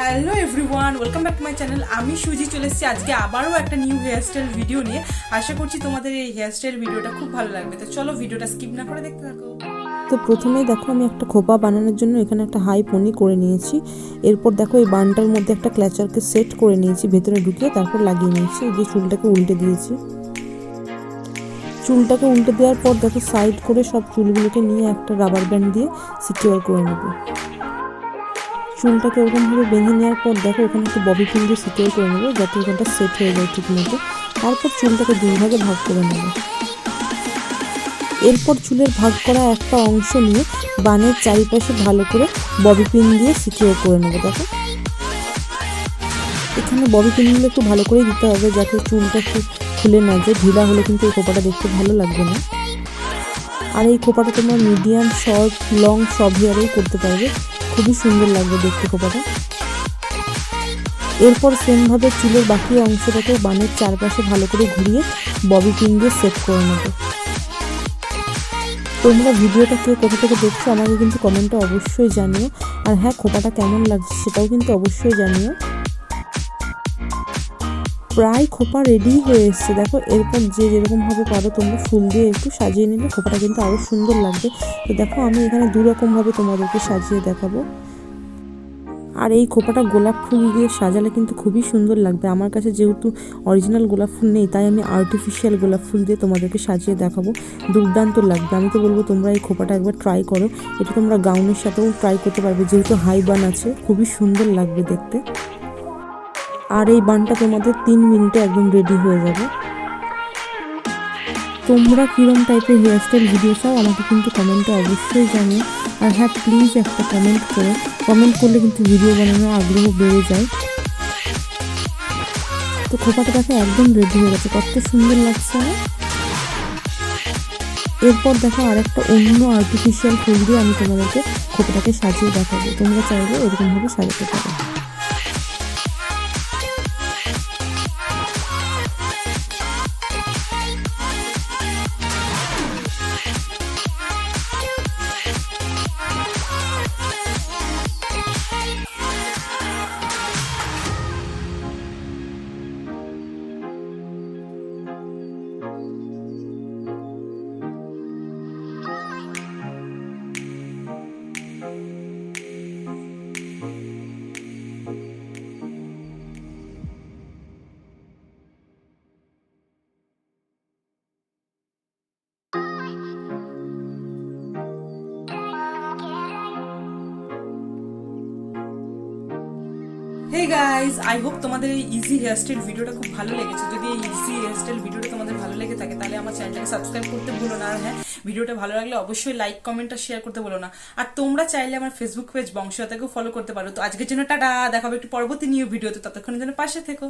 Hello everyone, welcome back to my channel. আমি সুজি চলে এসেছি আজকে আবারও একটা নিউ হেয়ারস্টাইল ভিডিও নিয়ে। আশা করছি তোমাদের এই হেয়ারস্টাইল ভিডিওটা খুব ভালো লাগবে। তো চলো ভিডিওটা স্কিপ না করে দেখতে থাকো। তো প্রথমেই দেখো আমি একটা খোপা বানানোর জন্য এখানে একটা হাই পনি করে নিয়েছি। এরপর দেখো এই বানটার মধ্যে একটা ক্ল্যাচারকে সেট করে নিয়েছি, ভেতরে ঢুকিয়ে তারপর লাগিয়ে নিয়েছি। এই যে চুলটাকে উল্টে দিয়েছি। চুলটাকে উল্টে দেওয়ার পর দেখো সাইড করে সব চুলগুলোকে নিয়ে একটা রাবার ব্যান্ড দিয়ে সিকিউর করে নেব। চুলটাকে ওরকমভাবে বেঁধে নেওয়ার পর দেখো ওখানে একটু ববি পিন দিয়ে সিকিউর করে নেবো যাতে ওখানটা সেট হয়ে যায় ঠিক মতো। তারপর চুলটাকে দুই ভাগে ভাগ করে নেব। এরপর চুলের ভাগ করা একটা অংশ নিয়ে বানের চারিপাশে ভালো করে ববি পিন দিয়ে সিকিউর করে নেব। দেখো এখানে ববি পিনগুলো একটু ভালো করেই দিতে হবে যাতে চুলটা একটু খুলে না যায়। ঢিলা হলে কিন্তু এই খোপাটা দেখতে ভালো লাগবে না। আর এই খোপাটা তোমরা মিডিয়াম, শর্ট, লং সব হেয়ারেই করতে পারবে, খুবই সুন্দর লাগবে দেখতে খোপাটা। এরপর সেমভাবে চুলের বাকি অংশটাকে বানের চারপাশে ভালো করে ঘুরিয়ে ববি পিন দিয়ে সেট করে নেব। তোমরা ভিডিওটা কে কোথা থেকে দেখছো আমাকে কিন্তু কমেন্টে অবশ্যই জানিও। আর হ্যাঁ, খোপাটা কেমন লাগছে সেটাও কিন্তু অবশ্যই জানিও। প্রায় খোপা রেডি হয়ে এসছে দেখো। এরপর যে যেরকমভাবে পারো তোমরা ফুল দিয়ে একটু সাজিয়ে নিলে খোপাটা কিন্তু আরও সুন্দর লাগবে। তো দেখো আমি এখানে দুরকমভাবে তোমাদেরকে সাজিয়ে দেখাবো। আর এই খোপাটা গোলাপ ফুল দিয়ে সাজালে কিন্তু খুবই সুন্দর লাগবে। আমার কাছে যেহেতু অরিজিনাল গোলাপ ফুল নেই তাই আমি আর্টিফিশিয়াল গোলাপ ফুল দিয়ে তোমাদেরকে সাজিয়ে দেখাবো। দুর্দান্ত লাগবে। আমি তো বলবো তোমরা এই খোপাটা একবার ট্রাই করো। এটা তোমরা গাউনের সাথেও ট্রাই করতে পারবে, যেহেতু হাই বান আছে, খুবই সুন্দর লাগবে দেখতে। আর এই বানটা তোমাদের 3 মিনিটে একদম রেডি হয়ে যাবে। তোমরা কীরকম টাইপের হেয়ারস্টাইল ভিডিও চাও আমাকে কিন্তু কমেন্টে অবশ্যই জানিও। আর হ্যাঁ, প্লিজ একটা কমেন্ট করো। কমেন্ট করলে কিন্তু ভিডিও বানানোর আগ্রহ বেড়ে যায়। তো খোপাটা দেখো একদম রেডি হয়ে গেছে, কত সুন্দর লাগছে না? এরপর দেখো আরেকটা অন্য আর্টিফিশিয়াল ফুল দিয়ে আমি তোমাদেরকে খোপাটাকে সাজিয়ে দেখাবো। তোমরা চাইলে এরকমভাবে সাজাতে পারো। হে গাইজ, আই হোপ তোমাদের এই ইজি হেয়ারস্টাইল ভিডিওটা খুব ভালো লেগেছে। যদি এই ইজি হেয়ারস্টাইল ভিডিওটা তোমাদের ভালো লেগে থাকে তাহলে আমার চ্যানেলটাকে সাবস্ক্রাইব করতে ভুলো না। আর হ্যাঁ, ভিডিওটা ভালো লাগলে অবশ্যই লাইক, কমেন্ট আর শেয়ার করতে ভুলো না। আর তোমরা চাইলে আমার ফেসবুক পেজ বংশীলতাকেও ফলো করতে পারো। তো আজকের জন্য টাটা, দেখাবো একটু পরবর্তী নিউ ভিডিওতে। ততক্ষণের জন্য পাশে থেকো।